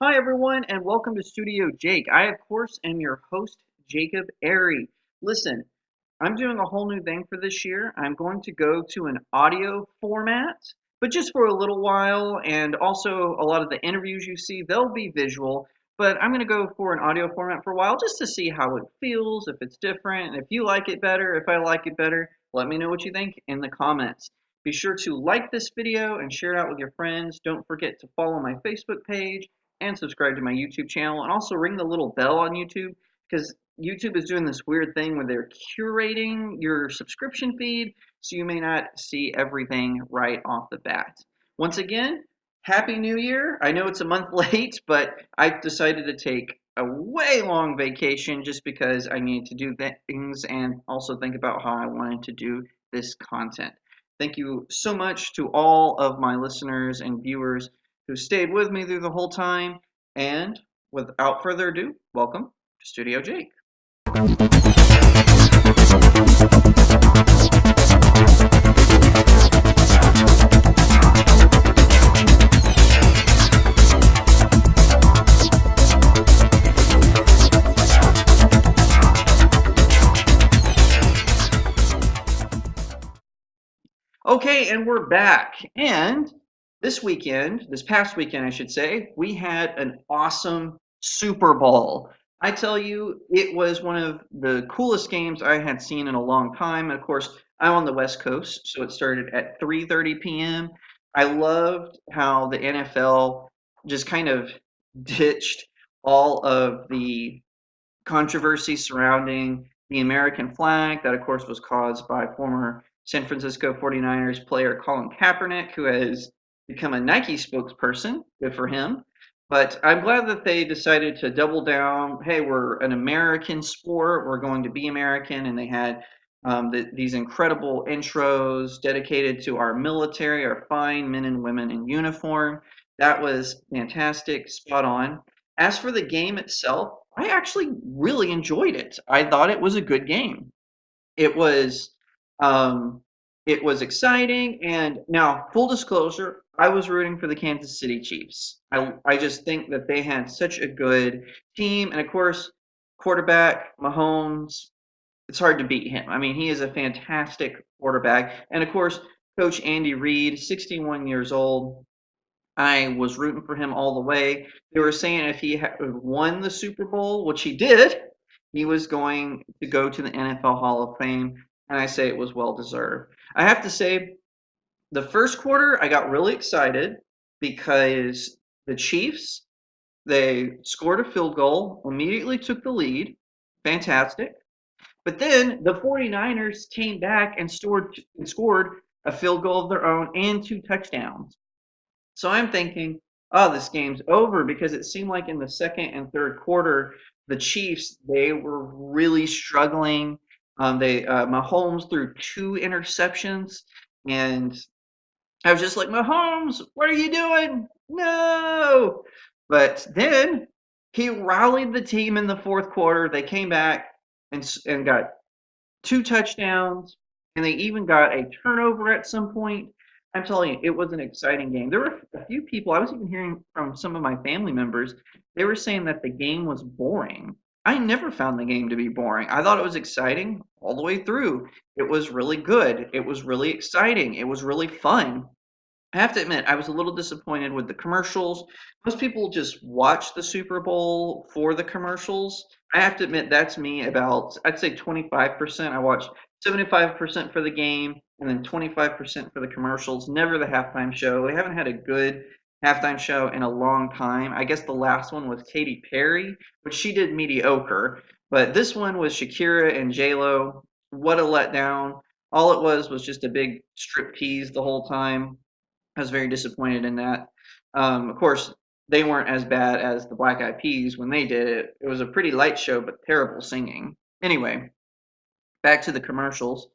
Hi, everyone, and welcome to Studio Jake. I, of course, am your host, Jacob Airy. Listen, I'm doing a whole new thing for this year. I'm going to go to an audio format, but just for a little while, and also a lot of the interviews you see, they'll be visual, but I'm going to go for an audio format for a while just to see how it feels, if it's different, if you like it better, if I like it better, let me know what you think in the comments. Be sure to like this video and share it out with your friends. Don't forget to follow my Facebook page and subscribe to my YouTube channel, and also ring the little bell on YouTube because YouTube is doing this weird thing where they're curating your subscription feed, so you may not see everything right off the bat. Once again, Happy New Year. I know it's a month late, but I decided to take a way long vacation just because I needed to do things and also think about how I wanted to do this content. Thank you so much to all of my listeners and viewers who stayed with me through the whole time. And without further ado, welcome to Studio Jake. Okay, and we're back. And this past weekend, I should say, we had an awesome Super Bowl. I tell you, it was one of the coolest games I had seen in a long time. And of course, I'm on the West Coast, so it started at 3:30 p.m. I loved how the NFL just kind of ditched all of the controversy surrounding the American flag. That, of course, was caused by former San Francisco 49ers player Colin Kaepernick, who has become a Nike spokesperson. Good for him. But I'm glad that they decided to double down. Hey, we're an American sport. We're going to be American. And they had these incredible intros dedicated to our military, our fine men and women in uniform. That was fantastic, spot on. As for the game itself, I actually really enjoyed it. I thought it was a good game. It was um, it was exciting, and now full disclosure, I was rooting for the Kansas City Chiefs. I just think that they had such a good team, and of course, quarterback Mahomes. It's hard to beat him. I mean, he is a fantastic quarterback, and of course, Coach Andy Reid, 61 years old. I was rooting for him all the way. They were saying if he won the Super Bowl, which he did, he was going to go to the NFL Hall of Fame, and I say it was well deserved. I have to say, the first quarter, I got really excited because the Chiefs, they scored a field goal, immediately took the lead. Fantastic. But then the 49ers came back and scored a field goal of their own and two touchdowns. So I'm thinking, oh, this game's over because it seemed like in the second and third quarter, the Chiefs they were really struggling. They Mahomes threw two interceptions, and I was just like, Mahomes, what are you doing? No! But then he rallied the team in the fourth quarter. They came back and got two touchdowns, and they even got a turnover at some point. I'm telling you, it was an exciting game. There were a few people, I was even hearing from some of my family members, they were saying that the game was boring. I never found the game to be boring. I thought it was exciting all the way through. It was really good. It was really exciting. It was really fun. I have to admit, I was a little disappointed with the commercials. Most people just watch the Super Bowl for the commercials. I have to admit, that's me about, I'd say 25%. I watch 75% for the game and then 25% for the commercials, never the halftime show. We haven't had a good halftime show in a long time. I guess the last one was Katy Perry, which she did mediocre. But this one was Shakira and J-Lo. What a letdown. All it was just a big strip tease the whole time. I was very disappointed in that. Of course, they weren't as bad as the Black Eyed Peas when they did it. It was a pretty light show, but terrible singing. Anyway, back to the commercials.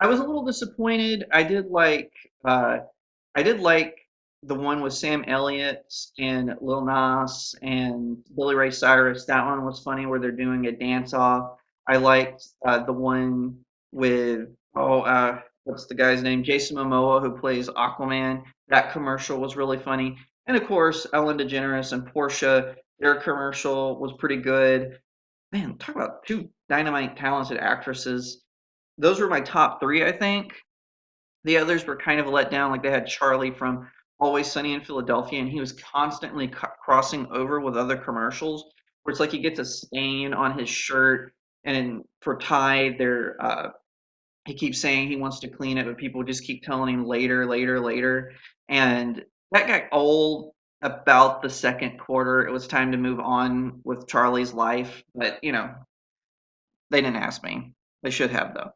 I was a little disappointed. Uh, I did like the one with Sam Elliott and Lil Nas and Billy Ray Cyrus. That one was funny where they're doing a dance off. I liked the one with what's the guy's name? Jason Momoa who plays Aquaman. That commercial was really funny. And of course, Ellen DeGeneres and Portia, their commercial was pretty good. Man, talk about two dynamite talented actresses. Those were my top three, I think. The others were kind of let down. Like they had Charlie from Always Sunny in Philadelphia, and he was constantly crossing over with other commercials, where it's like he gets a stain on his shirt. And for Tide, he keeps saying he wants to clean it, but people just keep telling him later, later, later. And that got old about the second quarter. It was time to move on with Charlie's life, but they didn't ask me. They should have though.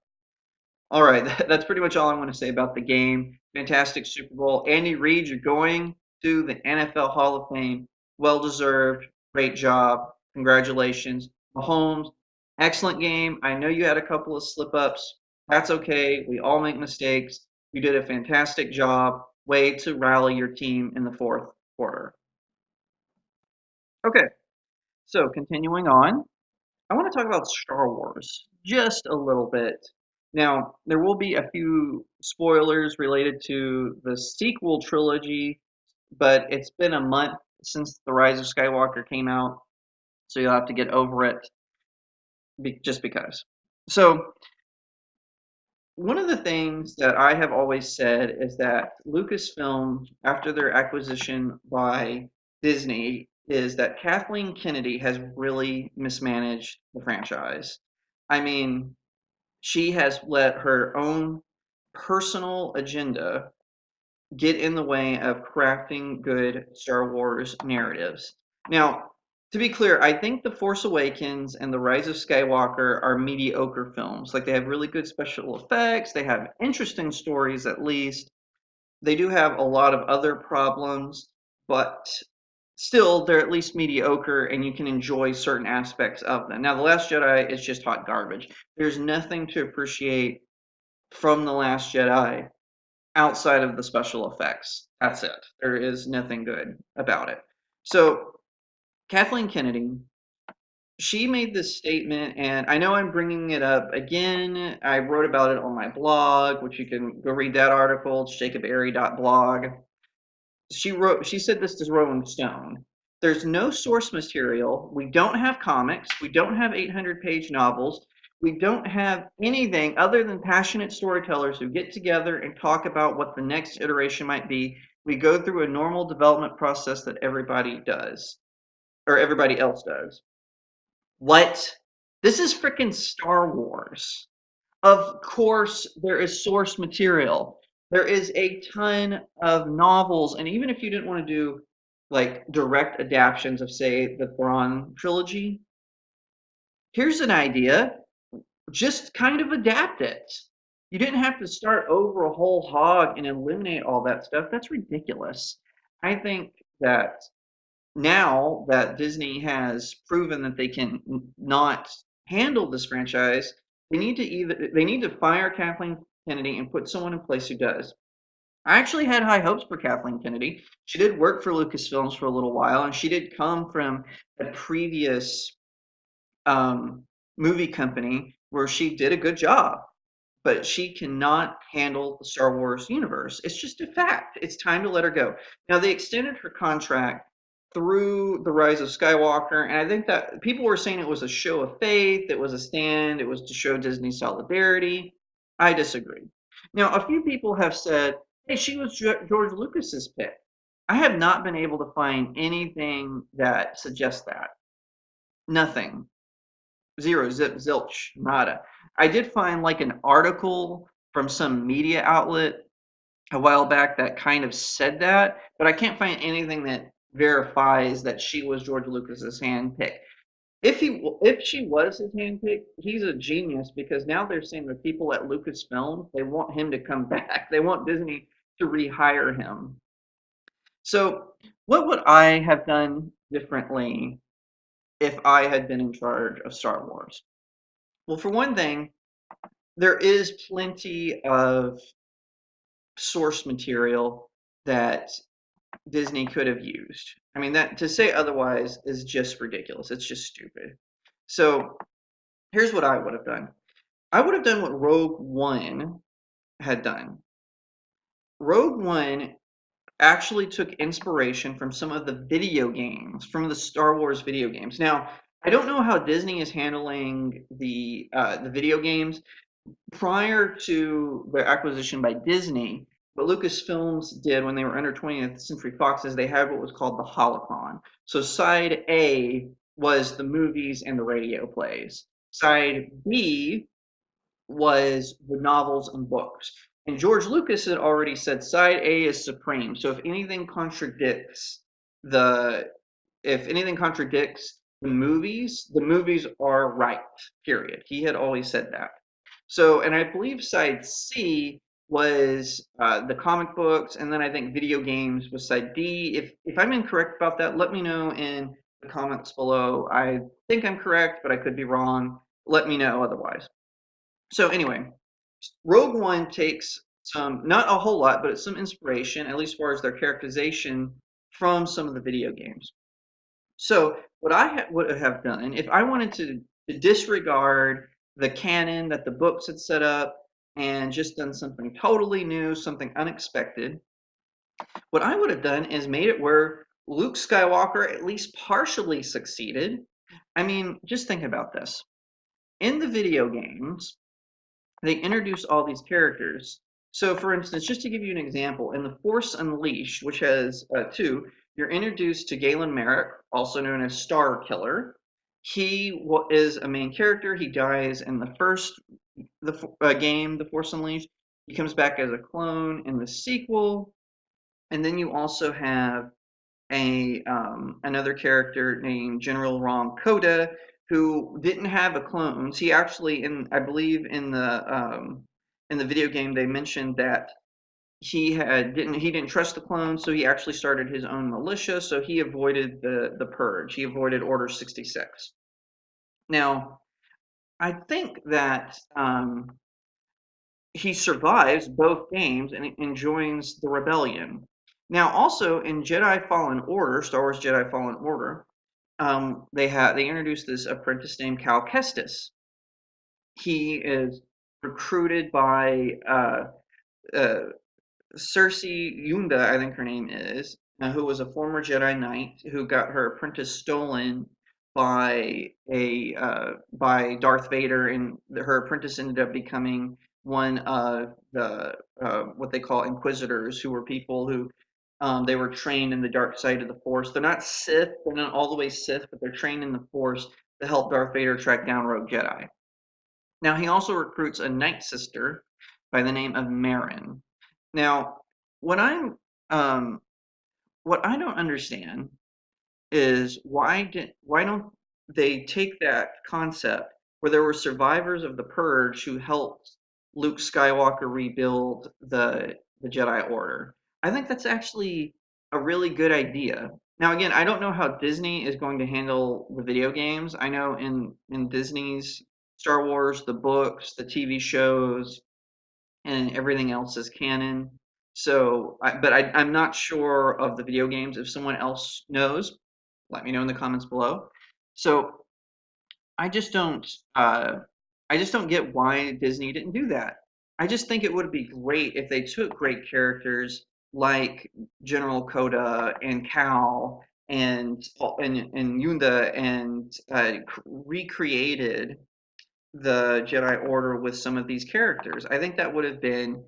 All right, that's pretty much all I want to say about the game. Fantastic Super Bowl. Andy Reid, you're going to the NFL Hall of Fame. Well deserved. Great job. Congratulations. Mahomes, excellent game. I know you had a couple of slip ups. That's okay. We all make mistakes. You did a fantastic job. Way to rally your team in the fourth quarter. Okay, so continuing on. I want to talk about Star Wars just a little bit. Now, there will be a few spoilers related to the sequel trilogy, but it's been a month since The Rise of Skywalker came out, so you'll have to get over it just because. So, one of the things that I have always said is that Lucasfilm, after their acquisition by Disney, is that Kathleen Kennedy has really mismanaged the franchise. I mean, she has let her own personal agenda get in the way of crafting good Star Wars narratives. Now, to be clear, I think The Force Awakens and The Rise of Skywalker are mediocre films. Like, they have really good special effects, they have interesting stories at least. They do have a lot of other problems, but still, they're at least mediocre and you can enjoy certain aspects of them. Now, The Last Jedi is just hot garbage. There's nothing to appreciate from The Last Jedi outside of the special effects. That's it. There is nothing good about it. So, Kathleen Kennedy, she made this statement, and I know I'm bringing it up again. I wrote about it on my blog, which you can go read that article. It's jacobairy.blog. She said this to Rolling Stone. There's no source material. We don't have comics. We don't have 800-page novels. We don't have anything other than passionate storytellers who get together and talk about what the next iteration might be. We go through a normal development process that everybody does, or everybody else does. What? This is freaking Star Wars. Of course, there is source material. There is a ton of novels, and even if you didn't want to do like direct adaptations of, say, the Thrawn trilogy, here's an idea. Just kind of adapt it. You didn't have to start over a whole hog and eliminate all that stuff. That's ridiculous. I think that now that Disney has proven that they can not handle this franchise, they need to fire Kathleen Kennedy and put someone in place who does. I actually had high hopes for Kathleen Kennedy. She did work for Lucasfilms for a little while, and she did come from a previous um, movie company where she did a good job, but she cannot handle the Star Wars universe. It's just a fact. It's time to let her go. Now, they extended her contract through The Rise of Skywalker, and I think that people were saying it was a show of faith, it was a stand, it was to show Disney solidarity. I disagree. Now, a few people have said, hey, she was George Lucas's pick. I have not been able to find anything that suggests that. Nothing. Zero, zip, zilch, nada. I did find like an article from some media outlet a while back that kind of said that, but I can't find anything that verifies that she was George Lucas's handpick. If she was his handpick, he's a genius because now they're saying the people at Lucasfilm they want him to come back. They want Disney to rehire him. So, what would I have done differently if I had been in charge of Star Wars? Well, for one thing, there is plenty of source material that Disney could have used. I mean, that to say otherwise is just ridiculous. It's just stupid. So here's what I would have done. I would have done what Rogue One had done. Rogue One actually took inspiration from some of the video games, from the Star Wars video games. Now, I don't know how Disney is handling the video games prior to their acquisition by Disney. What Lucasfilms did when they were under 20th Century Fox is they had what was called the Holocron. So side A was the movies and the radio plays. Side B was the novels and books. And George Lucas had already said side A is supreme. So the if anything contradicts the movies are right. Period. He had always said that. So, and I believe side C was the comic books, and then I think video games was side D. If I'm incorrect about that, let me know in the comments below. I think I'm correct, but I could be wrong. Let me know otherwise. So anyway, Rogue One takes some, not a whole lot, but some inspiration, at least as far as their characterization, from some of the video games. So what would have done if I wanted to disregard the canon that the books had set up and just done something totally new, something unexpected, what I would have done is made it where Luke Skywalker at least partially succeeded. I mean, just think about this. In the video games, they introduce all these characters. So, for instance, just to give you an example, in The Force Unleashed, which has two, you're introduced to Galen Merrick, also known as Star Killer. He is a main character. He dies in the first game, The Force Unleashed. He comes back as a clone in the sequel, and then you also have a another character named General Rom Koda who didn't have a clones. He actually, in I believe in the video game, they mentioned that he didn't trust the clones, so he actually started his own militia. So he avoided the purge. He avoided Order 66. Now, I think that he survives both games and joins the rebellion. Now, also in Jedi Fallen Order, Star Wars Jedi Fallen Order, they introduced this apprentice named Cal Kestis. He is recruited by uh, Cersei Yunda, I think her name is, who was a former Jedi Knight who got her apprentice stolen by Darth Vader, and her apprentice ended up becoming one of the what they call Inquisitors, who were people who they were trained in the dark side of the Force. They're not Sith, they're not all the way Sith, but they're trained in the Force to help Darth Vader track down rogue Jedi. Now he also recruits a Night Sister by the name of Marin. Now, what I'm um, what I don't understand is why don't they take that concept where there were survivors of the purge who helped Luke Skywalker rebuild the Jedi Order? I think that's actually a really good idea. Now again, I don't know how Disney is going to handle the video games. I know in Disney's Star Wars, the books, the TV shows, and everything else is canon. So, I'm not sure of the video games. If someone else knows, let me know in the comments below. So I just don't, uh, I just don't get why Disney didn't do that. I just think it would be great if they took great characters like General Coda and Cal and Yunda and recreated the Jedi Order with some of these characters. I think that would have been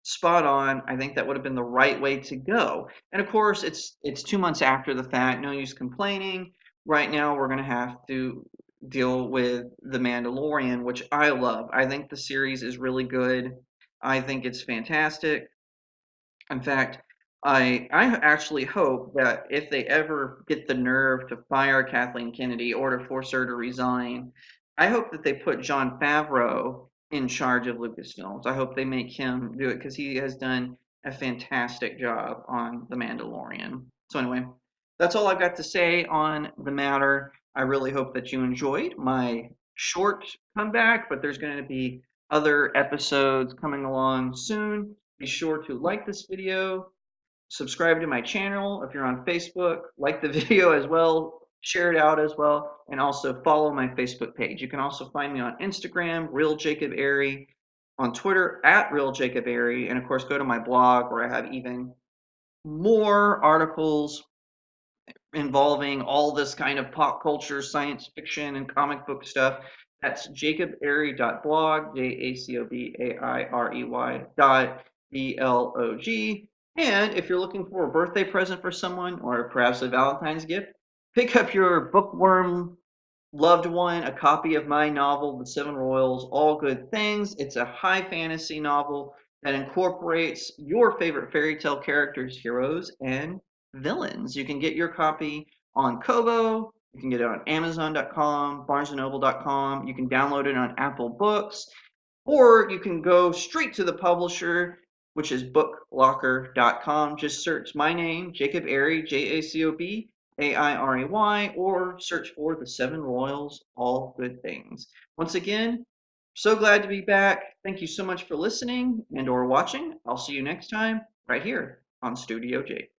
spot on. I think that would have been the right way to go. And of course, it's 2 months after the fact. No use complaining. Right now, we're gonna have to deal with The Mandalorian, which I love. I think the series is really good. I think it's fantastic. In fact, I actually hope that if they ever get the nerve to fire Kathleen Kennedy or to force her to resign, I hope that they put Jon Favreau in charge of Lucasfilms. I hope they make him do it because he has done a fantastic job on The Mandalorian. So anyway, that's all I've got to say on the matter. I really hope that you enjoyed my short comeback, but there's going to be other episodes coming along soon. Be sure to like this video, subscribe to my channel if you're on Facebook, like the video as well, share it out as well, and also follow my Facebook page. You can also find me on Instagram, Real Jacob Airy, on Twitter at Real Jacob Airy, and of course go to my blog where I have even more articles involving all this kind of pop culture, science fiction, and comic book stuff. That's jacobarey.blog, JACOBAIREY dot BLOG. And if you're looking for a birthday present for someone or perhaps a Valentine's gift, pick up your bookworm loved one a copy of my novel, The Seven Royals, All Good Things. It's a high fantasy novel that incorporates your favorite fairy tale characters, heroes, and villains. You can get your copy on Kobo. You can get it on Amazon.com, BarnesandNoble.com. You can download it on Apple Books, or you can go straight to the publisher, which is booklocker.com. Just search my name, Jacob Airy, Jacob, or search for The Seven Royals, All Good Things. Once again, so glad to be back. Thank you so much for listening and or watching. I'll see you next time right here on Studio Jake.